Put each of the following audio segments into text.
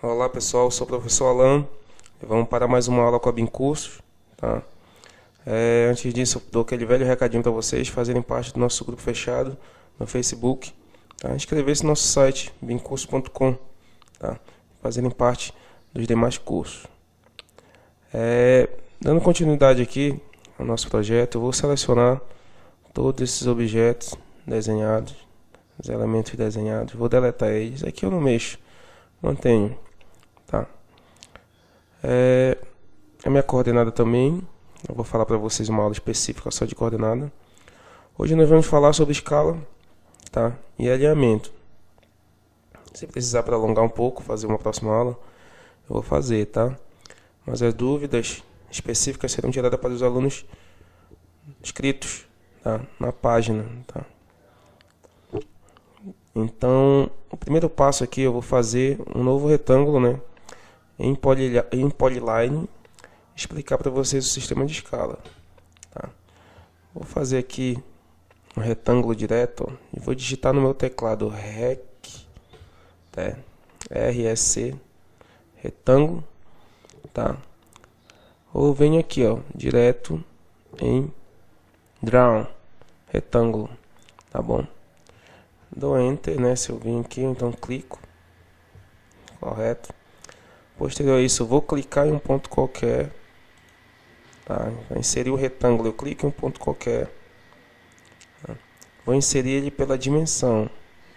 Olá pessoal, sou o professor Alan e vamos para mais uma aula com a BIM-Cursos, tá? Antes disso, eu dou aquele velho recadinho para vocês fazerem parte do nosso grupo fechado no Facebook, tá? Inscrever-se no nosso site bimcursos.com, tá? Fazerem parte dos demais cursos. Dando continuidade aqui ao nosso projeto, eu vou selecionar todos esses objetos desenhados, os elementos desenhados, vou deletar eles. Aqui eu não mexo, mantenho. Tá. A minha coordenada também, eu vou falar para vocês uma aula específica só de coordenada. Hoje nós vamos falar sobre escala, tá, e alinhamento. Se precisar prolongar um pouco, fazer uma próxima aula, eu vou fazer, tá? Mas as dúvidas específicas serão tiradas para os alunos inscritos, tá, na página, tá? Então, o primeiro passo aqui eu vou fazer um novo retângulo, né, em Polyline, explicar para vocês o sistema de escala, tá? Vou fazer aqui um retângulo direto, ó, e vou digitar no meu teclado REC, tá? REC, retângulo, tá? Ou venho aqui, ó, direto em Draw, retângulo, tá bom? Dou Enter, né, se eu vim aqui, então clico, correto. Posterior a isso, eu vou clicar em um ponto qualquer, tá? Vou inserir o retângulo, eu clico em um ponto qualquer, tá? Vou inserir ele pela dimensão,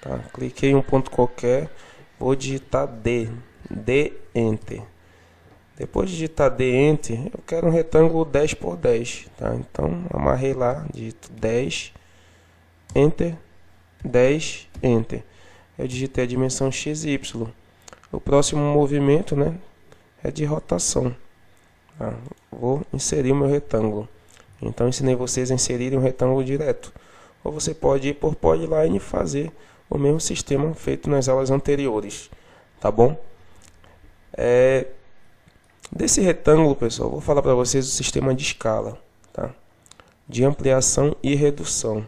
tá? Cliquei em um ponto qualquer, vou digitar D Enter. Depois de digitar D Enter, eu quero um retângulo 10 por 10, tá? Então, amarrei lá, digito 10, Enter, 10, Enter. Eu digitei a dimensão X e Y. O próximo movimento, né, é de rotação. Tá? Vou inserir o meu retângulo. Então, ensinei vocês a inserirem um retângulo direto. Ou você pode ir por Polyline e fazer o mesmo sistema feito nas aulas anteriores. Tá bom? Desse retângulo, pessoal, vou falar para vocês o sistema de escala, tá? De ampliação e redução.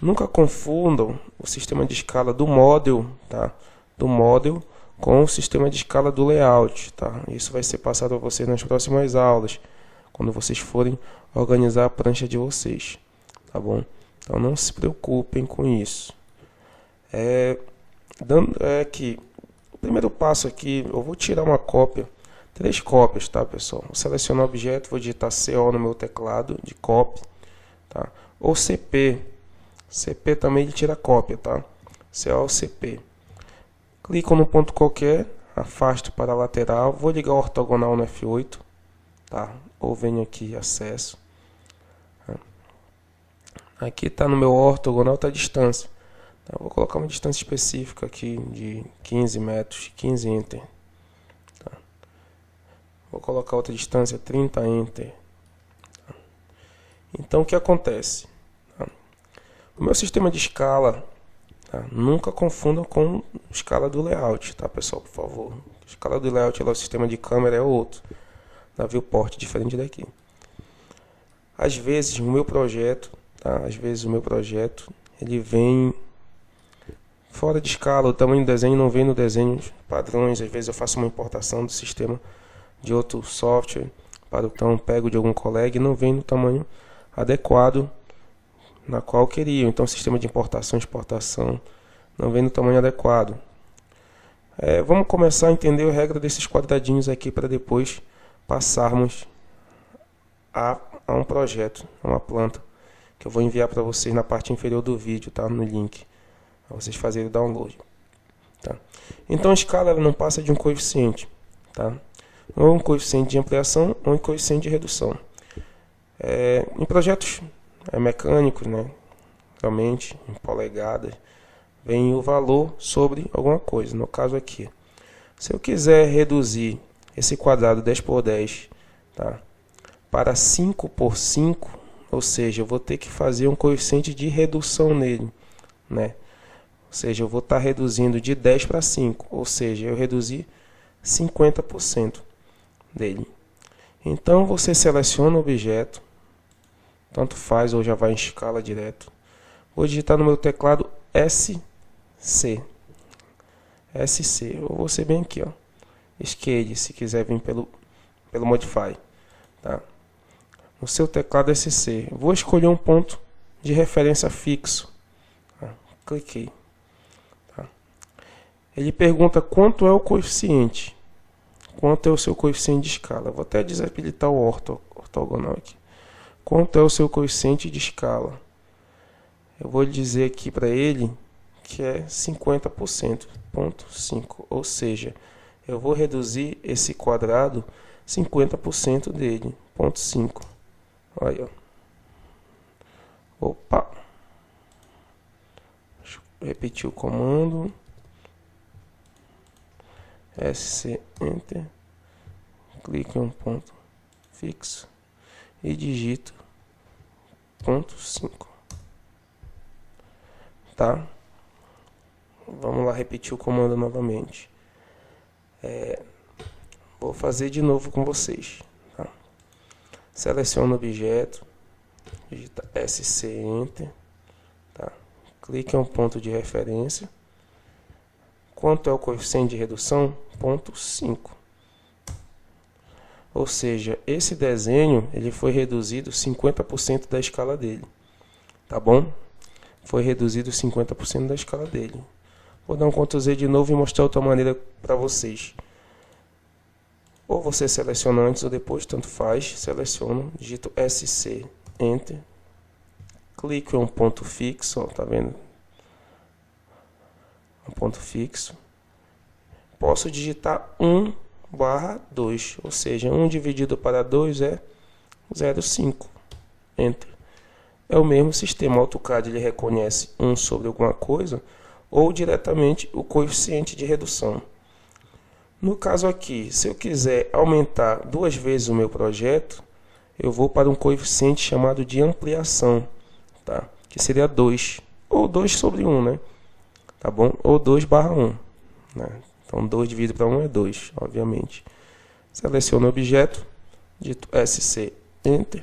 Nunca confundam o sistema de escala do Model, tá? Do Model com o sistema de escala do layout, tá? Isso vai ser passado a vocês nas próximas aulas, quando vocês forem organizar a prancha de vocês, tá bom? Então não se preocupem com isso. Que o primeiro passo aqui, eu vou tirar uma cópia, 3 cópias, tá, pessoal? Vou selecionar o objeto, vou digitar CO no meu teclado de copy, tá? Ou CP também ele tira cópia, tá? CO ou CP. Clico no ponto qualquer, afasto para a lateral, vou ligar o ortogonal no F8, tá? Ou venho aqui, acesso. Aqui está no meu ortogonal, está a distância. Tá? Vou colocar uma distância específica aqui de 15 metros, 15 Enter. Tá? Vou colocar outra distância, 30 Enter. Tá? Então o que acontece? Tá? O meu sistema de escala, tá? Nunca confundam com escala do layout, tá, pessoal, por favor. A escala do layout, o sistema de câmera é outro, da viewport, diferente daqui. Às vezes o meu projeto, tá? Ele vem fora de escala, o tamanho do desenho não vem no desenho padrões. Às vezes eu faço uma importação do sistema de outro software, então pego de algum colega e não vem no tamanho adequado na qual eu queria. Então o sistema de importação e exportação não vem no tamanho adequado. Vamos começar a entender a regra desses quadradinhos aqui para depois passarmos a um projeto, a uma planta, que eu vou enviar para vocês na parte inferior do vídeo, tá? No link, para vocês fazerem o download, tá? Então a escala ela não passa de um coeficiente, tá? Ou um coeficiente de ampliação ou um coeficiente de redução. Em projetos mecânicos, né, realmente em polegadas, vem o valor sobre alguma coisa. No caso aqui, se eu quiser reduzir esse quadrado 10 por 10, tá, para 5 por 5, ou seja, eu vou ter que fazer um coeficiente de redução nele, né? Ou seja, eu vou estar reduzindo de 10 para 5, ou seja, eu reduzi 50% dele. Então você seleciona o objeto, tanto faz ou já vai em escala direto. Vou digitar no meu teclado SC, ou você bem aqui, ó, Scale, se quiser vir pelo Modify. Tá? No seu teclado SC, vou escolher um ponto de referência fixo. Tá? Cliquei. Tá? Ele pergunta quanto é o coeficiente. Quanto é o seu coeficiente de escala. Vou até desabilitar o ortogonal aqui. Quanto é o seu coeficiente de escala? Eu vou dizer aqui para ele que é 50%, 0,5. Ou seja, eu vou reduzir esse quadrado 50% dele, 0,5. Olha. Opa. Deixa eu repetir o comando. SC Enter. Clique em um ponto fixo e digito 0,5. Tá? Vamos lá repetir o comando novamente. Vou fazer de novo com vocês. Tá? Seleciona o objeto, digita SC Enter, tá? Clique em um ponto de referência. Quanto é o coeficiente de redução? 0,5. Ou seja, esse desenho ele foi reduzido 50% da escala dele. Tá bom? Foi reduzido 50% da escala dele. Vou dar um Ctrl Z de novo e mostrar outra maneira para vocês. Ou você seleciona antes ou depois, tanto faz. Seleciono, digito SC, Enter. Clico em um ponto fixo, ó, tá vendo? Um ponto fixo. Posso digitar 1/2, ou seja, 1 dividido para 2 é 0,5. Enter. É o mesmo sistema. O AutoCAD ele reconhece 1 sobre alguma coisa ou diretamente o coeficiente de redução. No caso aqui, se eu quiser aumentar 2 vezes o meu projeto, eu vou para um coeficiente chamado de ampliação, tá? Que seria 2, ou 2 sobre 1, né? Tá bom? Ou 2/1, né? Então 2 dividido para 1 é 2, obviamente. Seleciono o objeto, digito SC, Enter,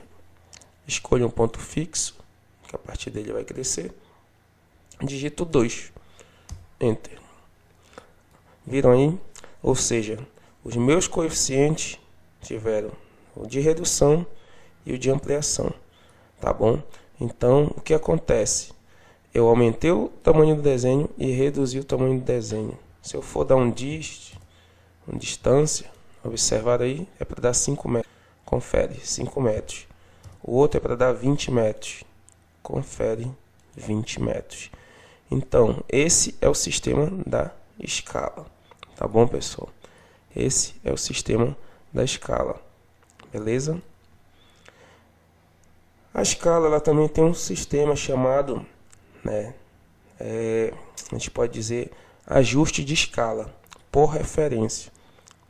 escolho um ponto fixo, que a partir dele vai crescer, digito 2, Enter. Viram aí? Ou seja, os meus coeficientes tiveram o de redução e o de ampliação, tá bom? Então, o que acontece? Eu aumentei o tamanho do desenho e reduzi o tamanho do desenho. Se eu for dar uma distância, observar aí, é para dar 5 metros. Confere, 5 metros. O outro é para dar 20 metros. Confere, 20 metros. Então, esse é o sistema da escala. Tá bom, pessoal? Esse é o sistema da escala. Beleza? A escala ela também tem um sistema chamado, né, a gente pode dizer, ajuste de escala por referência.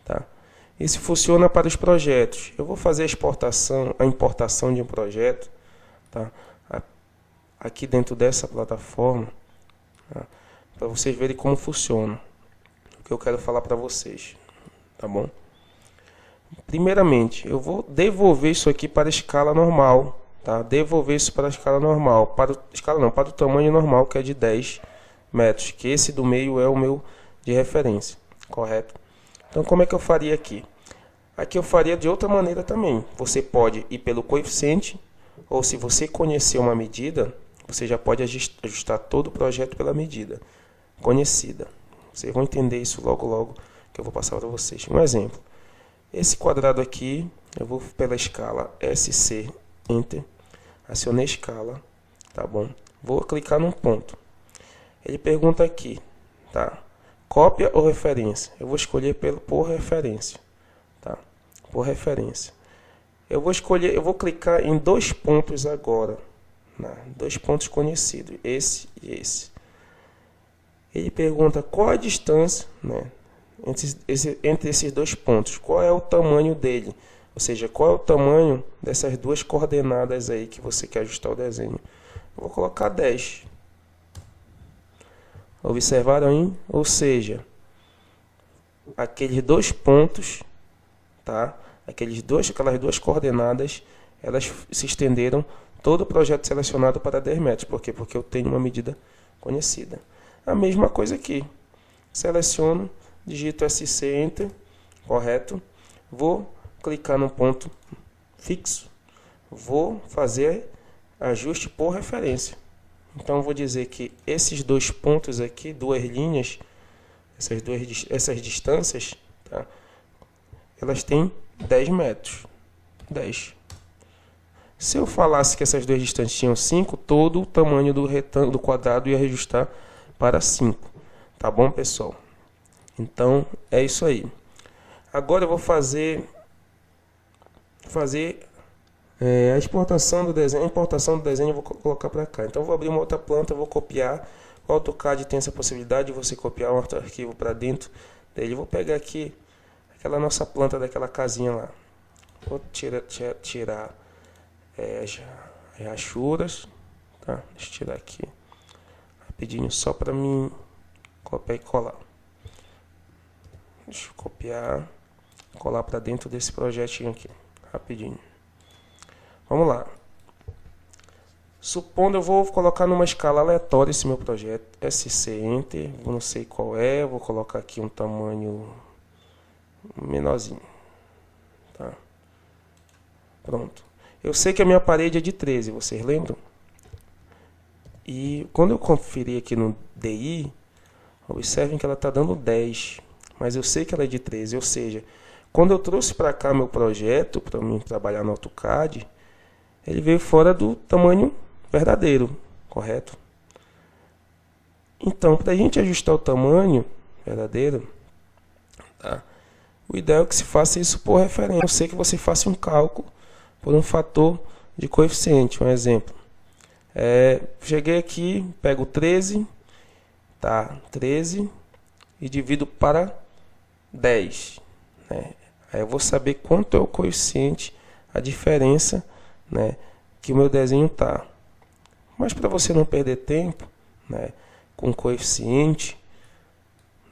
Tá? Isso funciona para os projetos. Eu vou fazer a importação de um projeto, tá? Aqui dentro dessa plataforma, tá? Para vocês verem como funciona. O que eu quero falar para vocês, tá bom? Primeiramente, eu vou devolver isso aqui para a escala normal, tá? Devolver isso para a escala normal, para o tamanho normal, que é de 10 metros, que esse do meio é o meu de referência, correto? Então, como é que eu faria aqui? Aqui eu faria de outra maneira também. Você pode ir pelo coeficiente, ou se você conhecer uma medida, você já pode ajustar todo o projeto pela medida conhecida. Vocês vão entender isso logo, logo, que eu vou passar para vocês. Um exemplo. Esse quadrado aqui, eu vou pela escala SC, Enter. Acionei a escala, tá bom? Vou clicar num ponto. Ele pergunta aqui, tá? Cópia ou referência? Eu vou escolher por referência, tá? Por referência. Eu vou clicar em 2 pontos agora, né? 2 pontos conhecidos, esse e esse. Ele pergunta qual a distância, né, entre esses 2 pontos, qual é o tamanho dele, ou seja, qual é o tamanho dessas 2 coordenadas aí que você quer ajustar o desenho. Eu vou colocar 10. Observaram aí? Ou seja, aqueles 2 pontos, tá? Aquelas duas coordenadas, elas se estenderam todo o projeto selecionado para 10 metros. Por quê? Porque eu tenho uma medida conhecida. A mesma coisa aqui. Seleciono, digito SC, Enter, correto? Vou clicar no ponto fixo, vou fazer ajuste por referência. Então vou dizer que esses dois pontos aqui, duas linhas, essas distâncias, tá? Elas têm 10 metros. 10. Se eu falasse que essas duas distâncias tinham 5, todo o tamanho do retângulo, do quadrado ia ajustar para 5. Tá bom, pessoal? Então, é isso aí. Agora eu vou fazer a exportação do desenho. A importação do desenho eu vou colocar para cá. Então, eu vou abrir uma outra planta, vou copiar. O AutoCAD tem essa possibilidade de você copiar um outro arquivo para dentro dele. Eu vou pegar aqui aquela nossa planta daquela casinha lá. Vou tirar as rachuras, tá? Deixa eu tirar aqui rapidinho só para mim copiar e colar. Deixa eu copiar, colar para dentro desse projetinho aqui, rapidinho. Vamos lá. Supondo eu vou colocar numa escala aleatória esse meu projeto, SC Enter, eu não sei qual é, vou colocar aqui um tamanho menorzinho, tá? Pronto. Eu sei que a minha parede é de 13, vocês lembram? E quando eu conferir aqui no DI, observem que ela está dando 10, mas eu sei que ela é de 13, ou seja, quando eu trouxe para cá meu projeto, para mim trabalhar no AutoCAD, ele veio fora do tamanho verdadeiro, correto? Então, para a gente ajustar o tamanho verdadeiro, tá? O ideal é que se faça isso por referência. Eu sei que você faça um cálculo por um fator de coeficiente. Um exemplo. Cheguei aqui, pego 13, tá? 13 e divido para 10. Né? Aí eu vou saber quanto é o coeficiente, a diferença, né, que o meu desenho tá. Mas para você não perder tempo, né, com coeficiente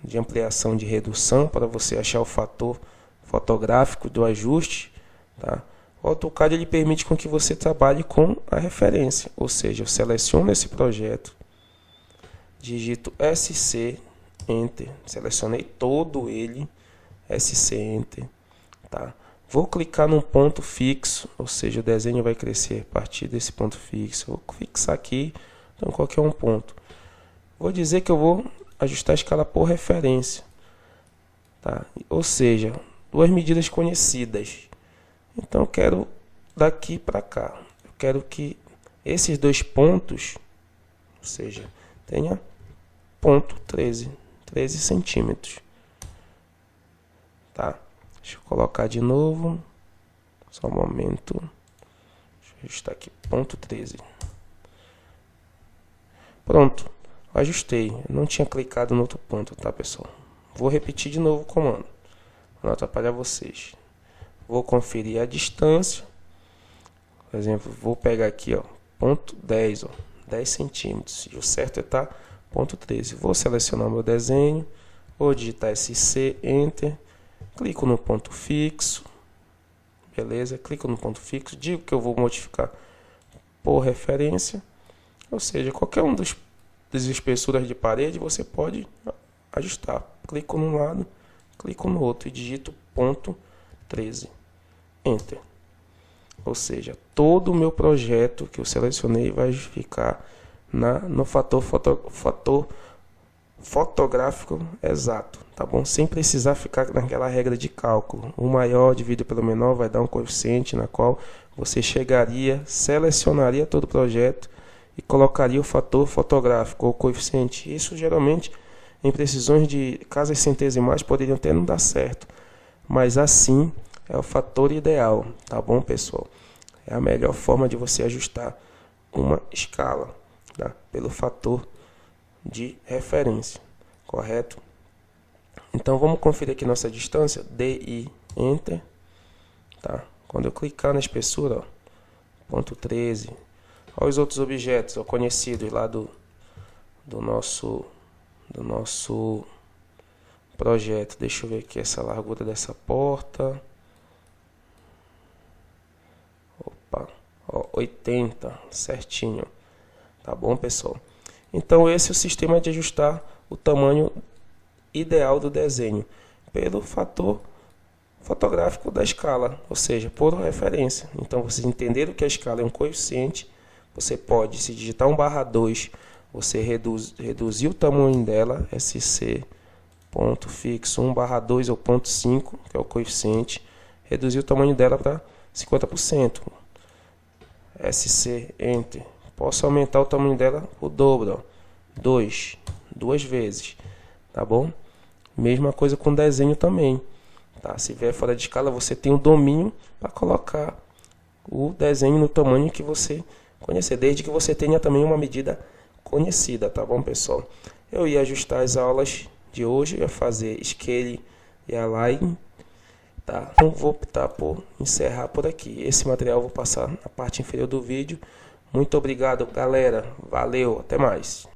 de ampliação de redução, para você achar o fator fotográfico do ajuste, tá? O AutoCAD ele permite com que você trabalhe com a referência, ou seja, eu seleciono esse projeto, digito SC Enter, selecionei todo ele, SC Enter, tá? Vou clicar num ponto fixo, ou seja, o desenho vai crescer a partir desse ponto fixo. Vou fixar aqui, então qualquer um ponto. Vou dizer que eu vou ajustar a escala por referência, tá? Ou seja, duas medidas conhecidas. Então eu quero daqui para cá. Eu quero que esses dois pontos, ou seja, tenha ponto 13 centímetros, tá? Deixa eu colocar de novo, só um momento, deixa eu ajustar aqui, ponto 13. Pronto, ajustei, eu não tinha clicado no outro ponto, tá, pessoal? Vou repetir de novo o comando, para não atrapalhar vocês. Vou conferir a distância, por exemplo, vou pegar aqui, ó, ponto 10, ó, 10 centímetros, e o certo é estar ponto 13. Vou selecionar meu desenho, vou digitar SC, Enter, clico no ponto fixo, beleza? Clico no ponto fixo, digo que eu vou modificar por referência, ou seja, qualquer um das espessuras de parede você pode ajustar. Clico num lado, clico no outro e digito ponto 13, Enter. Ou seja, todo o meu projeto que eu selecionei vai ficar no fator fotográfico exato, tá bom? Sem precisar ficar naquela regra de cálculo. O maior dividido pelo menor vai dar um coeficiente na qual você chegaria, selecionaria todo o projeto e colocaria o fator fotográfico ou coeficiente. Isso geralmente em precisões de casas centesimais poderiam até não dar certo, mas assim é o fator ideal, tá bom, pessoal? É a melhor forma de você ajustar uma escala, tá? Pelo fator de referência, correto? Então vamos conferir aqui nossa distância, DI, Enter, tá? Quando eu clicar na espessura, ó, ponto 13, olha os outros objetos, ó, conhecidos lá do nosso projeto. Deixa eu ver aqui essa largura dessa porta, opa, ó, 80, certinho, tá bom, pessoal? Então esse é o sistema de ajustar o tamanho ideal do desenho pelo fator fotográfico da escala, ou seja, por referência. Então, vocês entenderam que a escala é um coeficiente, você pode, se digitar 1/2, você reduzir o tamanho dela, SC, ponto fixo, 1/2 ou ponto 5, que é o coeficiente, reduzir o tamanho dela para 50%. SC, Enter. Posso aumentar o tamanho dela o dobro, ó, 2 vezes, tá bom? Mesma coisa com desenho também. Tá? Se vier fora de escala, você tem o domínio para colocar o desenho no tamanho que você conhecer, desde que você tenha também uma medida conhecida, tá bom, pessoal? Eu ia ajustar as aulas de hoje, eu ia fazer scale e align, tá? Então vou optar por encerrar por aqui. Esse material eu vou passar na parte inferior do vídeo. Muito obrigado, galera. Valeu, até mais.